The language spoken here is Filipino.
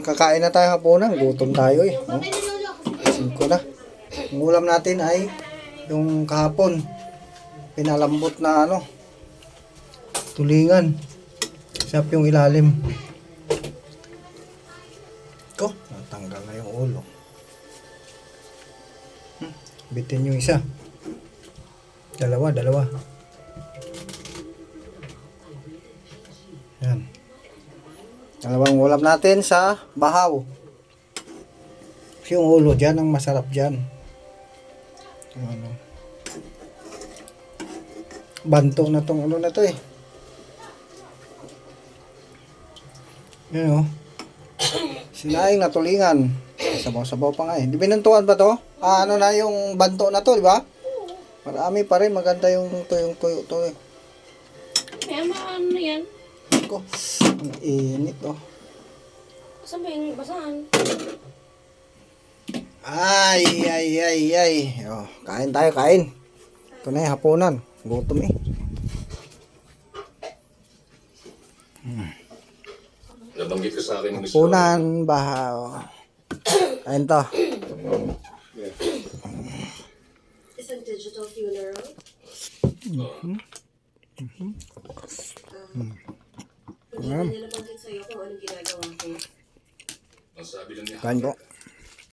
Kakain na tayo hapunan. Gutom tayo eh. No? 5 na. Ang ulam natin ay yung kahapon. Pinalambot na ano. Tulingan. Sarap yung ilalim. Ko, natanggal na yung ulo. Bitin yung isa. Dalawa. Yan. Dalawang ulam natin sa bahaw. Kasi yung ulo dyan, ang masarap dyan. Yung ano. Banto na tong ulo na to eh. Yan o. Sinaing na tulingan. Sabaw-sabaw pa nga eh. Di binuntuan ba to? Ano na yung banto na to, di ba? Marami pa rin. Maganda yung tuyong tuyo to eh. Kaya ano yan? Ko. Ang init oh. Saan ba yung basahan? Ay. Oh, kain tayo, kain. Ito na yung hapunan. Gutom eh. Nabanggit ko sa akin ng Hapunan, bahaw. Kain to. It's a digital funeral. Hindi na nila banggit sa'yo kung anong ginagawa ko. Ang sabi lang niya, Kain po.